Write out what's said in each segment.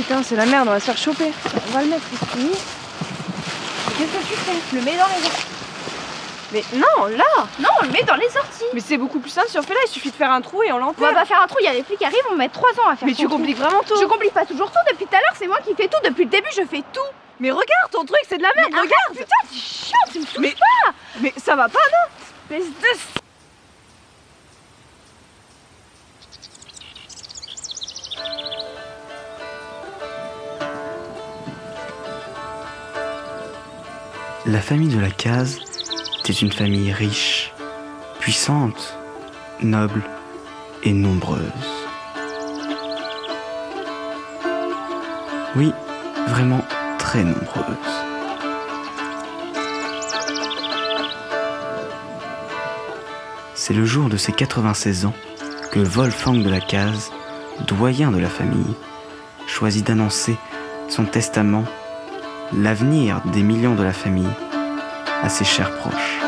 putain, c'est la merde, on va se faire choper. On va le mettre ici. Qu'est-ce que tu fais? Je le mets dans les sorties. Mais non, là! Non, on le met dans les sorties. Mais c'est beaucoup plus simple si on fait là, il suffit de faire un trou et on On l'enterre. va pas faire un trou, il y a des flics qui arrivent, on va mettre 3 ans à faire Mais son tu trou. compliques vraiment tout. Je complique pas toujours tout, depuis tout à l'heure c'est moi qui fais tout, depuis le début je fais tout. Mais regarde ton truc, c'est de la merde, Mais regarde! putain, t'es chiant, tu me saoules Mais- pas. Mais ça va pas, non? Espèce de... La famille de la case était une famille riche, puissante, noble et nombreuse. Oui, vraiment très nombreuse. C'est le jour de ses 96 ans que Wolfgang de la case, doyen de la famille, choisit d'annoncer son testament, l'avenir des millions de la famille, à ses chers proches.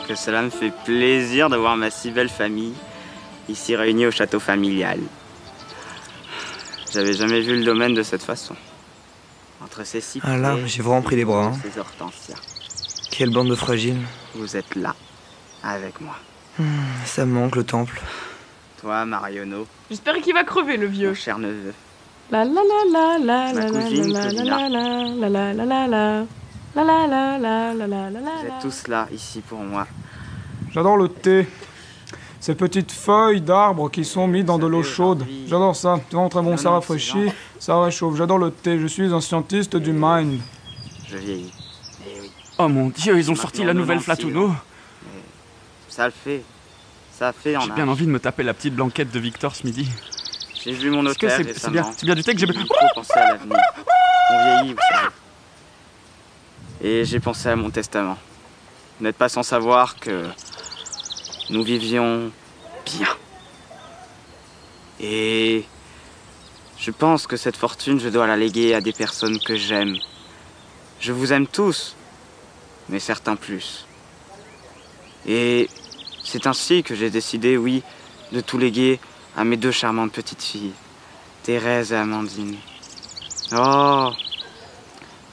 Que cela me fait plaisir de voir ma si belle famille ici réunie au château familial. J'avais jamais vu le domaine de cette façon. Entre ces cyprès, Ah là, j'ai vraiment pris les bras. Hein. ces hortensias. Quelle bande de fragiles. Vous êtes là, avec moi. Ça me manque le temple. Toi, Marionneau, J'espère qu'il va crever, le mon vieux. cher neveu. La la la la la Ma la cousine, la la Claudina. la la la la la la. La la la la la la la Vous êtes tous là, ici pour moi. J'adore le thé. Ces petites feuilles d'arbres qui sont mises dans de l'eau chaude. J'adore ça. C'est vraiment très bon. Ça rafraîchit, ça réchauffe. J'adore le thé. Je suis un scientiste du mind. Je vieillis. Eh oui, Oh mon dieu, ils ont Maintenant, sorti la nouvelle 96 Flatuno. mais ça le fait. Ça fait en J'ai bien envie de me taper la petite blanquette de Victor ce midi. J'ai vu mon Est-ce que notaire c'est bien, récemment. c'est bien du thé que j'ai bu? Il faut penser à l'avenir. On vieillit, vous savez. Et j'ai pensé à mon testament. Vous n'êtes pas sans savoir que nous vivions bien. Et je pense que cette fortune, je dois la léguer à des personnes que j'aime. Je vous aime tous, mais certains plus. Et c'est ainsi que j'ai décidé, oui, de tout léguer à mes deux charmantes petites filles, Thérèse et Amandine. Oh,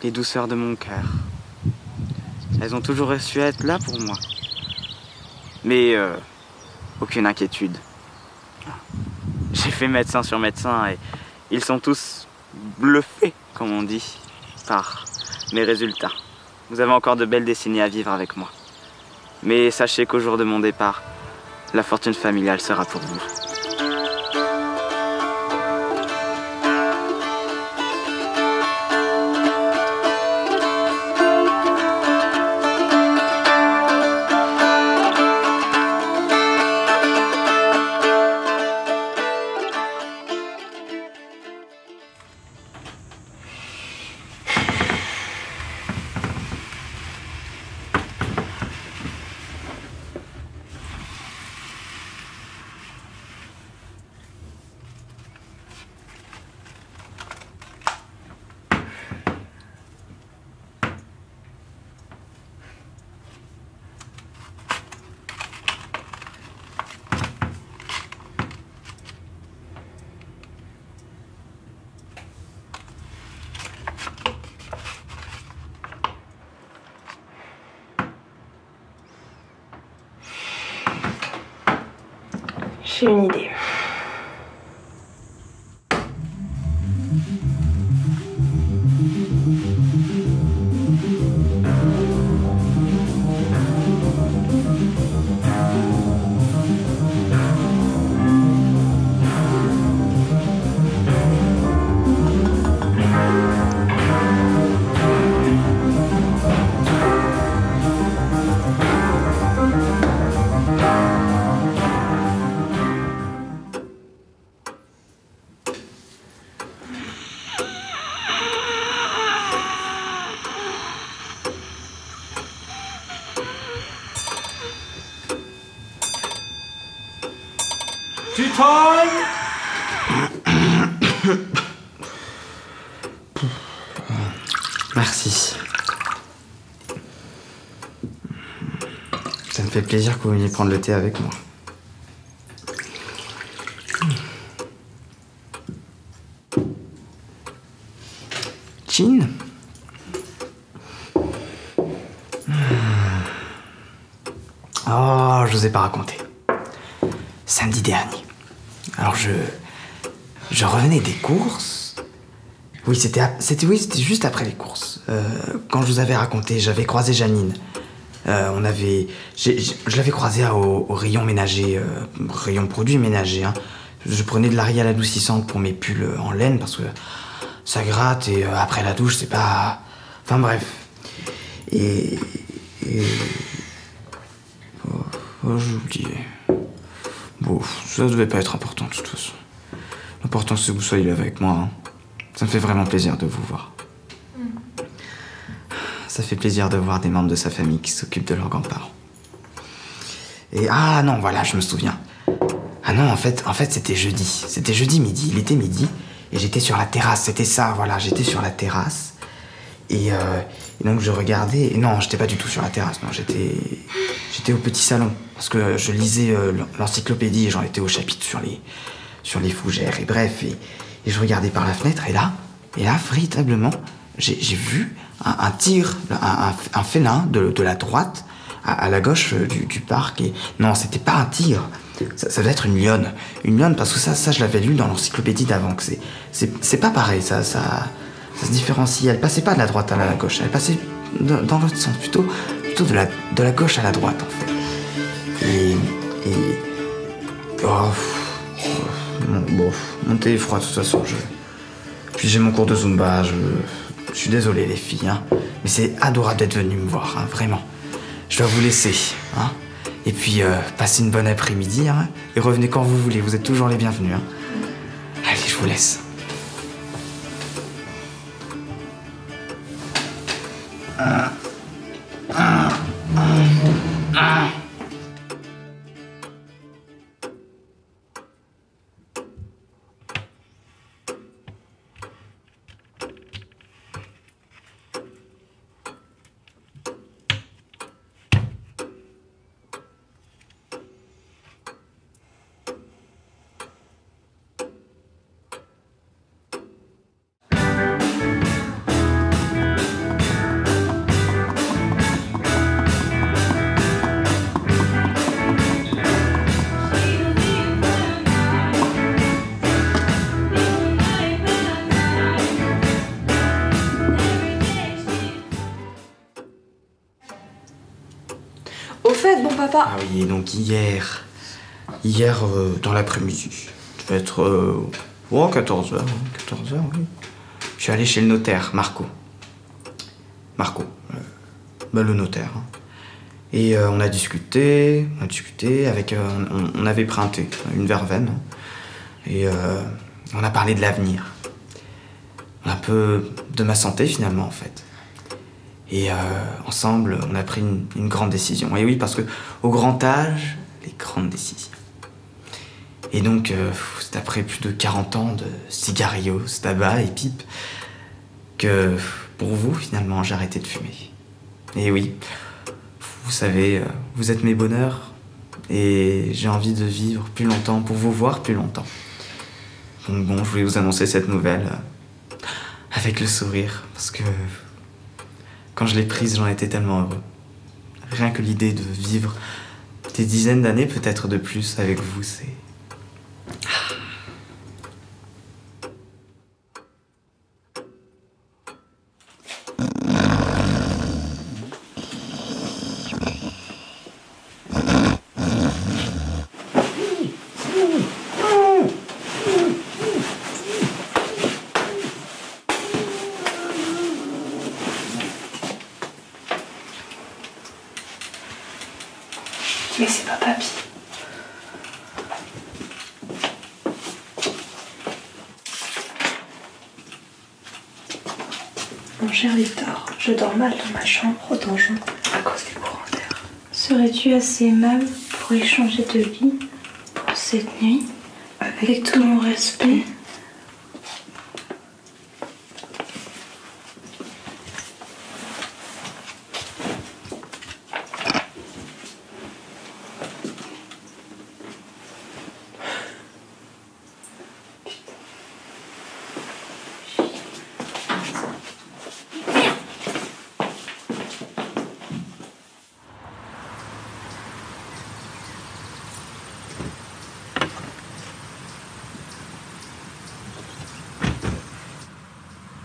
les douceurs de mon cœur. Elles ont toujours su être là pour moi. Mais aucune inquiétude. J'ai fait médecin sur médecin et ils sont tous bluffés, comme on dit, par mes résultats. Vous avez encore de belles décennies à vivre avec moi. Mais sachez qu'au jour de mon départ, la fortune familiale sera pour vous. J'ai une idée. Tea time! Merci. Ça me fait plaisir que vous veniez prendre le thé avec moi. Chin? Oh, je vous ai pas raconté. Samedi dernier. Alors je revenais des courses. Oui, c'était juste après les courses. Quand je vous avais raconté, j'avais croisé Janine. Je l'avais croisée au rayon ménager, rayon produits ménagers. Hein. Je prenais de l'Ariel adoucissante pour mes pulls en laine parce que ça gratte et après la douche, c'est pas... Enfin bref. Et... Oh, j'ai oublié. Bon, ça devait pas être important de toute façon. L'important c'est que vous soyez là avec moi. Hein. Ça me fait vraiment plaisir de vous voir. Ça fait plaisir de voir des membres de sa famille qui s'occupent de leurs grands-parents. Et ah non, voilà, je me souviens. Ah non, en fait c'était jeudi. C'était jeudi midi, il était midi. Et j'étais sur la terrasse, c'était ça, voilà. J'étais sur la terrasse. Et donc je regardais... Et non, j'étais pas du tout sur la terrasse, non. J'étais au petit salon. Parce que je lisais l'encyclopédie et j'en étais au chapitre sur les fougères. Et bref, et je regardais par la fenêtre et là véritablement, j'ai vu un tigre, un félin de la droite à la gauche du parc. Et non, c'était pas un tigre. Ça devait être une lionne. Une lionne parce que ça je l'avais lu dans l'encyclopédie d'avant. Que c'est pas pareil, ça se différencie. Elle passait pas de la droite à la gauche. Elle passait dans l'autre sens, plutôt de la gauche à la droite en fait. Mon thé est froid de toute façon. Puis j'ai mon cours de Zumba. Je suis désolé les filles, hein, mais c'est adorable d'être venues me voir, hein, vraiment. Je dois vous laisser, hein. Et puis passez une bonne après-midi, hein, et revenez quand vous voulez. Vous êtes toujours les bienvenus. Hein. Allez, je vous laisse. Au fait, bon papa. Ah oui, et donc hier dans l'après-midi, ça devait être 14h, oui. Je suis allé chez le notaire, Marco, le notaire. Hein. Et on a discuté avec, on avait pris un thé, une verveine, hein. Et on a parlé de l'avenir, un peu de ma santé finalement en fait. Et ensemble, on a pris une grande décision. Et oui, parce que au grand âge, les grandes décisions. Et donc, c'est après plus de 40 ans de cigarios, tabac et pipe que, pour vous, finalement, j'ai arrêté de fumer. Et oui, vous savez, vous êtes mes bonheurs. Et j'ai envie de vivre plus longtemps, pour vous voir plus longtemps. Donc bon, je voulais vous annoncer cette nouvelle avec le sourire, parce que... Quand je l'ai prise, j'en étais tellement heureux. Rien que l'idée de vivre des dizaines d'années, peut-être de plus, avec vous, c'est... Mais c'est pas papy. Mon cher Victor, je dors mal dans ma chambre au donjon à cause du courant d'air. Serais-tu assez aimable pour échanger de lit pour cette nuit avec tout mon respect?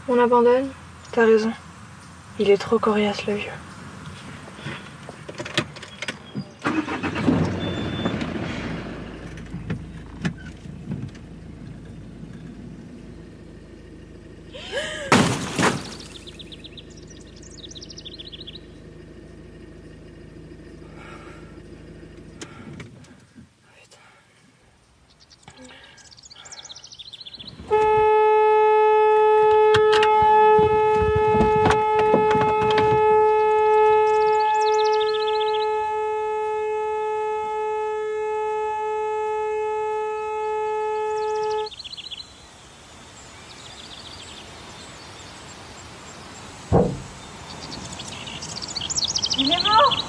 On abandonne? T'as raison. Il est trop coriace, le vieux. Il est mort!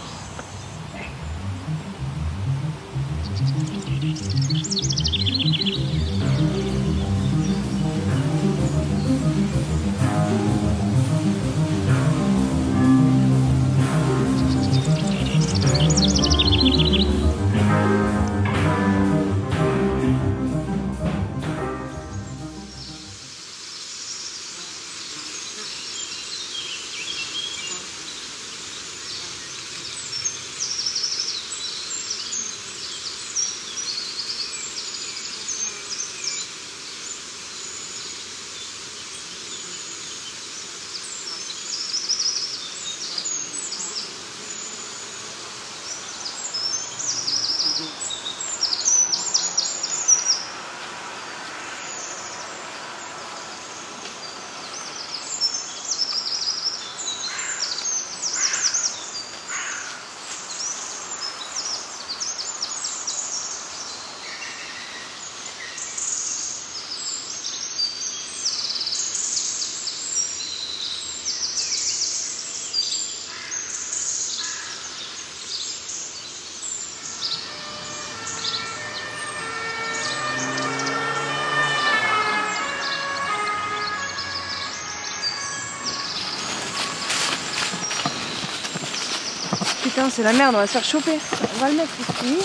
Putain, c'est la merde, on va se faire choper. On va le mettre ici.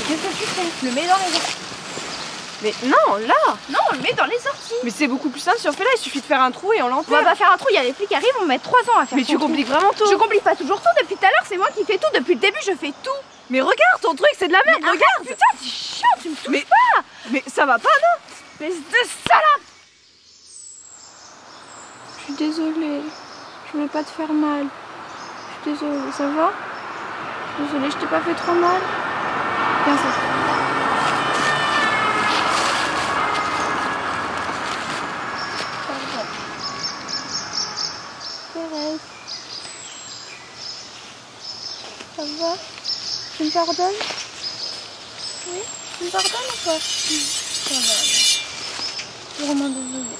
Qu'est-ce que tu fais? Je le mets dans les orties. Mais non, là! Non, on le met dans les orties. Mais c'est beaucoup plus simple si on fait là, il suffit de faire un trou et on l'enterre. On va pas faire un trou, il y a les flics qui arrivent, on met 3 ans à faire. Mais tu compliques vraiment tout. Je complique pas toujours tout, depuis tout à l'heure, c'est moi qui fais tout, depuis le début je fais tout. Mais regarde, ton truc c'est de la merde, mais regarde! Putain, c'est chiant, tu me touches pas! Mais ça va pas, non? Espèce de salope! Je suis désolée. Je voulais pas te faire mal. Je suis désolée, ça va? Je suis désolée, je t'ai pas fait trop mal. Viens, ça. Thérèse. Ça va? Tu me pardonnes? Oui? Tu me pardonnes ou pas? Ça va, alors. Je suis vraiment désolée.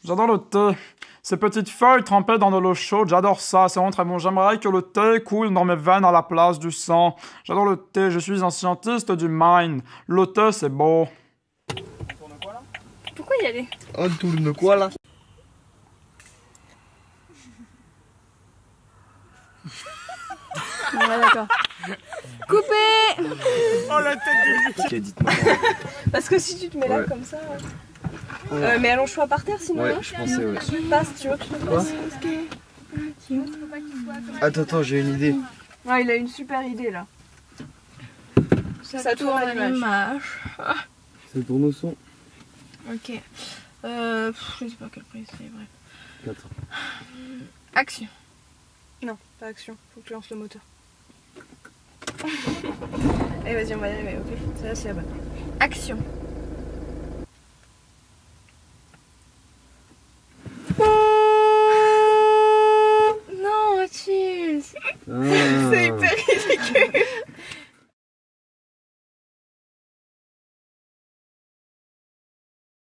J'adore le thé. Ces petites feuilles trempées dans de l'eau chaude, j'adore ça, c'est vraiment très bon. J'aimerais que le thé coule dans mes veines à la place du sang. J'adore le thé, je suis un scientiste du mind. Le thé, c'est beau. Pourquoi y aller? On tourne quoi là? Ouais, d'accord. Coupé. Oh la tête de lui. Ok, dites-moi. Parce que si tu te mets là comme ça... mais allonge-toi par terre sinon. Ouais, hein. je pensais, ouais. Tu passes, tu veux que je te passe? Attends, j'ai une idée. Ah, il a une super idée là. Ça tourne à l'image. Ça tourne au son. Ok. Je sais pas quel prix c'est, bref. 4. Action. Non, pas action. Faut que tu lances le moteur. Allez, vas-y, on va y arriver, ok? Celle-là, c'est la bonne. Action. Non, Mathilde. C'est hyper ridicule.